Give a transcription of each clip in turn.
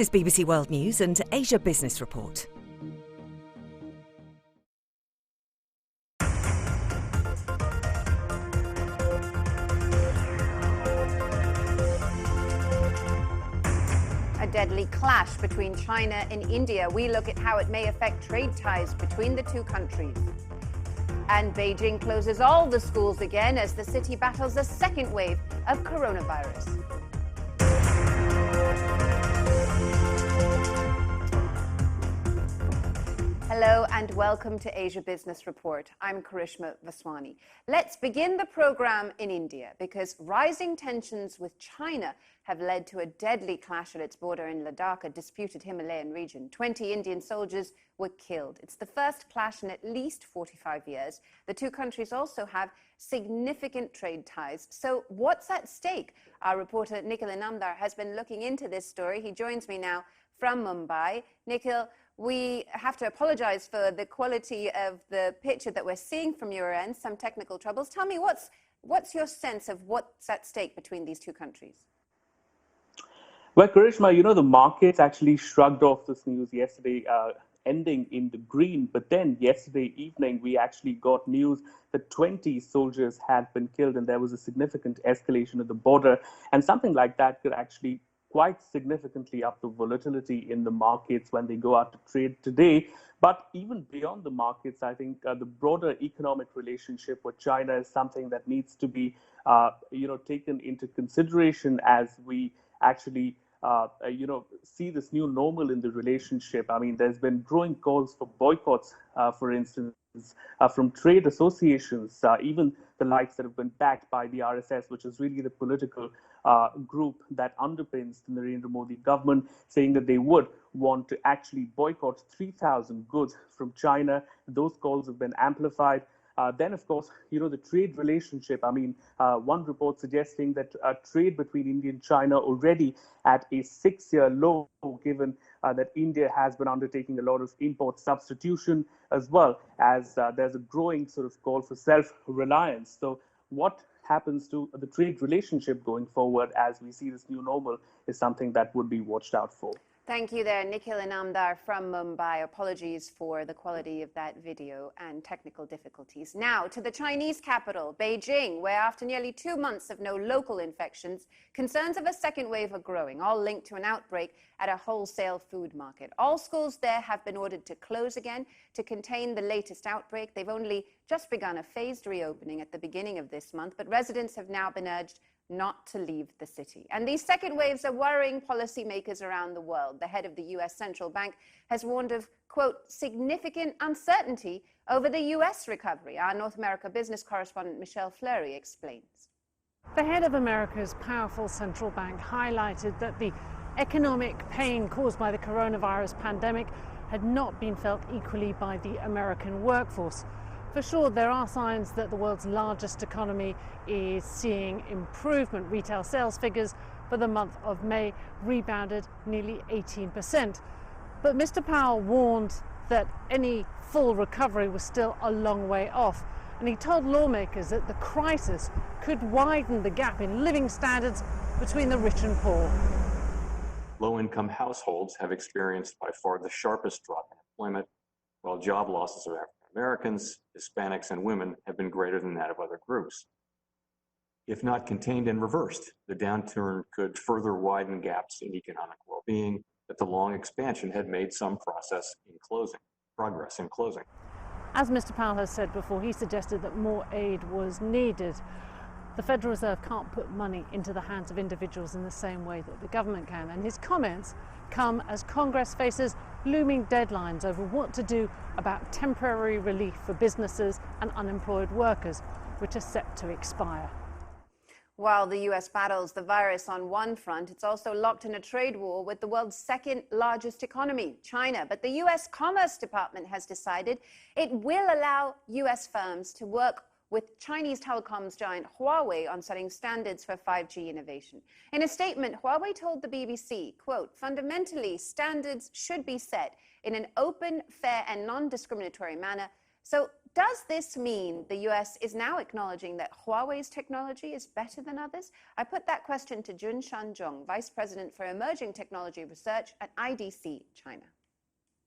This is BBC World News and Asia Business Report. A deadly clash between China and India. We look at how it may affect trade ties between the two countries. And Beijing closes all the schools again as the city battles a second wave of coronavirus. Hello and welcome to Asia Business Report. I'm Karishma Vaswani. Let's begin the program in India because rising tensions with China have led to a deadly clash at its border in Ladakh, a disputed Himalayan region. 20 Indian soldiers were killed. It's the first clash in at least 45 years. The two countries also have significant trade ties. So what's at stake? Our reporter Nikhil Inamdar has been looking into this story. He joins me now from Mumbai. Nikhil, we have to apologize for the quality of the picture that we're seeing from your end, some technical troubles. Tell me, what's your sense of what's at stake between these two countries? Well, Karishma, the markets actually shrugged off this news yesterday, ending in the green. But then yesterday evening, we actually got news that 20 soldiers had been killed and there was a significant escalation at the border. And something like that could actually quite significantly up the volatility in the markets when they go out to trade today. But even beyond the markets, I think the broader economic relationship with China is something that needs to be, taken into consideration as we actually, see this new normal in the relationship. I mean, there's been growing calls for boycotts, for instance, from trade associations, even the likes that have been backed by the RSS, which is really the political group that underpins the Narendra Modi government, saying that they would want to actually boycott 3,000 goods from China. Those calls have been amplified. Then, of course, the trade relationship. I mean, one report suggesting that trade between India and China already at a 6-year low, given that India has been undertaking a lot of import substitution, as well as there's a growing sort of call for self-reliance. So what happens to the trade relationship going forward as we see this new normal is something that would be watched out for. Thank you there, Nikhil Inamdar from Mumbai. Apologies for the quality of that video and technical difficulties. Now to the Chinese capital, Beijing, where after nearly 2 months of no local infections, concerns of a second wave are growing, all linked to an outbreak at a wholesale food market. All schools there have been ordered to close again to contain the latest outbreak. They've only just begun a phased reopening at the beginning of this month, but residents have now been urged not to leave the city. And these second waves are worrying policymakers around the world. The head of the U.S. Central Bank has warned of, quote, significant uncertainty over the U.S. recovery. Our North America business correspondent Michelle Fleury explains. The head of America's powerful central bank highlighted that the economic pain caused by the coronavirus pandemic had not been felt equally by the American workforce. For sure, there are signs that the world's largest economy is seeing improvement. Retail sales figures for the month of May rebounded nearly 18%. But Mr. Powell warned that any full recovery was still a long way off. And he told lawmakers that the crisis could widen the gap in living standards between the rich and poor. Low-income households have experienced by far the sharpest drop in employment, while job losses of African Americans, Hispanics, and women have been greater than that of other groups. If not contained and reversed, the downturn could further widen gaps in economic well-being that the long expansion had made some progress in closing. As Mr. Powell has said before, he suggested that more aid was needed. The Federal Reserve can't put money into the hands of individuals in the same way that the government can, and his comments come as Congress faces looming deadlines over what to do about temporary relief for businesses and unemployed workers, which are set to expire. While the U.S. battles the virus on one front, it's also locked in a trade war with the world's second largest economy, China. But the U.S. Commerce Department has decided it will allow U.S. firms to work with Chinese telecoms giant Huawei on setting standards for 5G innovation. In a statement, Huawei told the BBC, quote, fundamentally, standards should be set in an open, fair, and non-discriminatory manner so does this mean the US is now acknowledging that Huawei's technology is better than others? I put that question to Jun Shanzhong, Vice President for Emerging Technology Research at IDC China.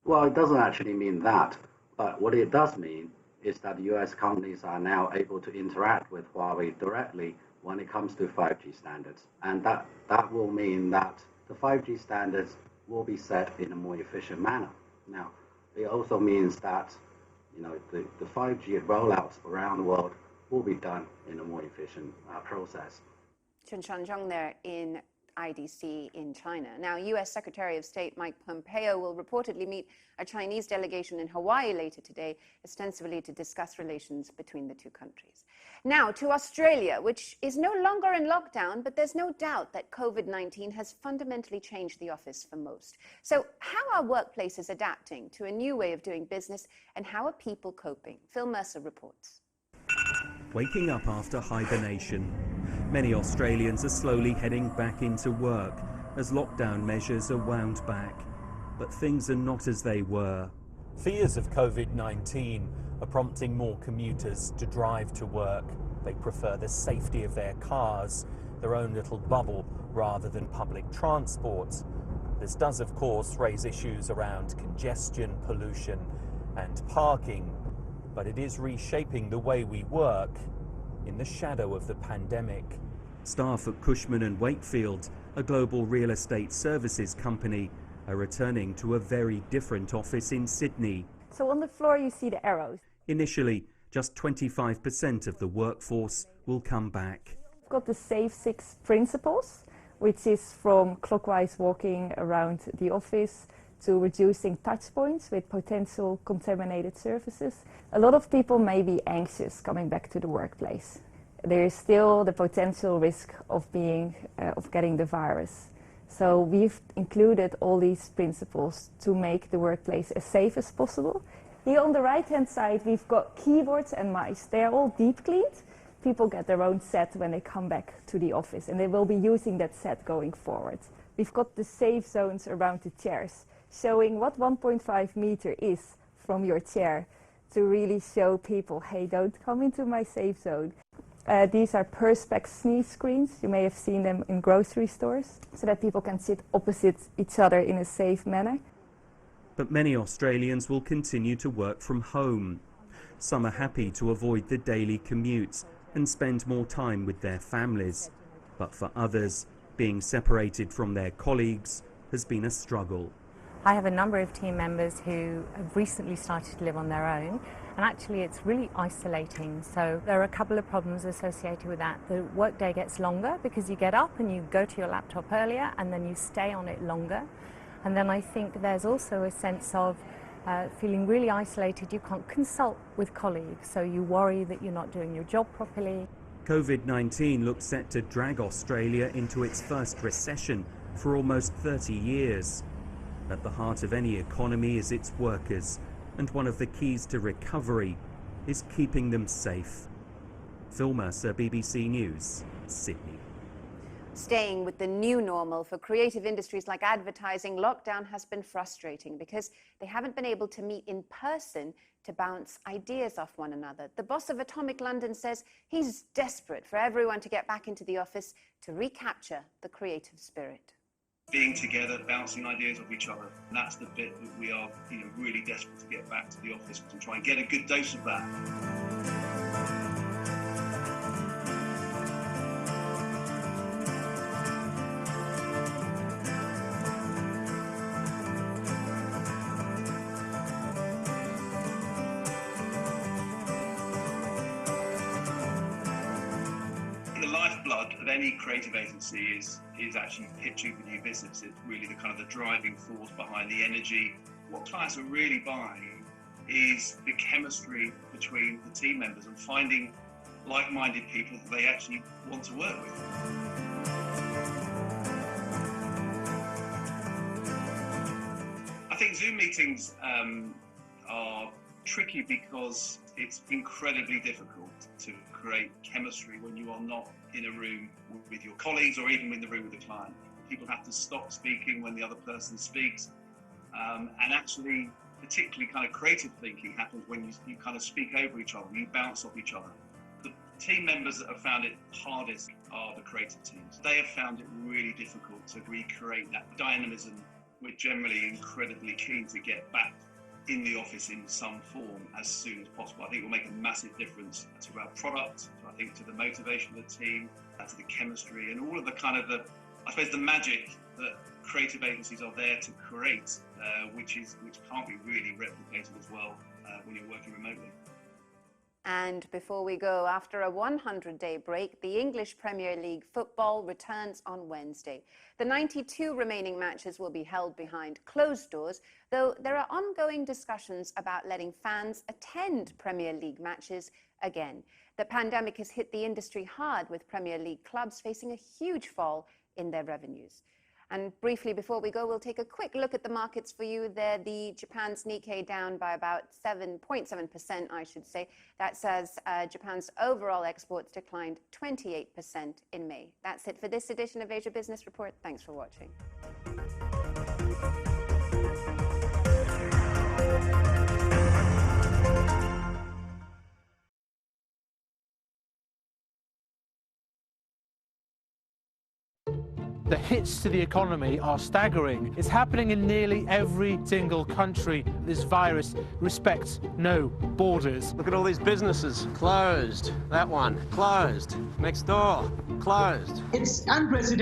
Well, it doesn't actually mean that, but what it does mean is that US companies are now able to interact with Huawei directly when it comes to 5G standards. And that will mean that the 5G standards will be set in a more efficient manner. Now, it also means that the 5G rollouts around the world will be done in a more efficient process. Chun Shanzhong there in IDC in China. Now, U.S. Secretary of State Mike Pompeo will reportedly meet a Chinese delegation in Hawaii later today, ostensibly to discuss relations between the two countries. Now, to Australia, which is no longer in lockdown, but there's no doubt that COVID-19 has fundamentally changed the office for most. So how are workplaces adapting to a new way of doing business, and how are people coping? Phil Mercer reports. Waking up after hibernation, many Australians are slowly heading back into work as lockdown measures are wound back. But things are not as they were. Fears of COVID-19 are prompting more commuters to drive to work. They prefer the safety of their cars, their own little bubble, rather than public transport. This does, of course, raise issues around congestion, pollution, and parking. But it is reshaping the way we work in the shadow of the pandemic. Staff at Cushman & Wakefield, a global real estate services company, are returning to a very different office in Sydney. So on the floor you see the arrows. Initially, just 25% of the workforce will come back. We've got the Safe 6 principles, which is from clockwise walking around the office to reducing touch points with potential contaminated surfaces. A lot of people may be anxious coming back to the workplace. There is still the potential risk of getting the virus. So we've included all these principles to make the workplace as safe as possible. Here on the right-hand side, we've got keyboards and mice. They are all deep cleaned. People get their own set when they come back to the office, and they will be using that set going forward. We've got the safe zones around the chairs, showing what 1.5 meter is from your chair to really show people, hey, don't come into my safe zone. These are Perspex sneeze screens. You may have seen them in grocery stores, so that people can sit opposite each other in a safe manner. But many Australians will continue to work from home. Some are happy to avoid the daily commutes and spend more time with their families. But for others, being separated from their colleagues has been a struggle. I have a number of team members who have recently started to live on their own, and actually it's really isolating. So there are a couple of problems associated with that. The workday gets longer because you get up and you go to your laptop earlier and then you stay on it longer. And then I think there's also a sense of feeling really isolated. You can't consult with colleagues, so you worry that you're not doing your job properly. COVID-19 looks set to drag Australia into its first recession for almost 30 years. At the heart of any economy is its workers, and one of the keys to recovery is keeping them safe. Phil Mercer, BBC News, Sydney. Staying with the new normal for creative industries like advertising, lockdown has been frustrating because they haven't been able to meet in person to bounce ideas off one another. The boss of Atomic London says he's desperate for everyone to get back into the office to recapture the creative spirit. Being together, bouncing ideas off each other, and that's the bit that we are really desperate to get back to the office and try and get a good dose of that. The lifeblood of any creative agency is actually pitching for new business. It's really the kind of the driving force behind the energy. What clients are really buying is the chemistry between the team members and finding like-minded people that they actually want to work with. I think Zoom meetings are tricky because it's incredibly difficult to create chemistry when you are not in a room with your colleagues or even in the room with the client. People have to stop speaking when the other person speaks, and actually particularly kind of creative thinking happens when you kind of speak over each other, you bounce off each other. The team members that have found it hardest are the creative teams. They have found it really difficult to recreate that dynamism. We're generally incredibly keen to get back in the office in some form as soon as possible. I think it will make a massive difference to our product, I think to the motivation of the team, to the chemistry and all of the kind of I suppose the magic that creative agencies are there to create, which can't be really replicated as well when you're working remotely. And before we go, after a 100-day break, the English Premier League football returns on Wednesday. The 92 remaining matches will be held behind closed doors, though there are ongoing discussions about letting fans attend Premier League matches again. The pandemic has hit the industry hard, with Premier League clubs facing a huge fall in their revenues. And briefly, before we go, we'll take a quick look at the markets for you. There, the Japan's Nikkei down by about 7.7%, I should say. That says Japan's overall exports declined 28% in May. That's it for this edition of Asia Business Report. Thanks for watching. The hits to the economy are staggering. It's happening in nearly every single country. This virus respects no borders. Look at all these businesses closed. That one closed. Next door closed. It's unprecedented.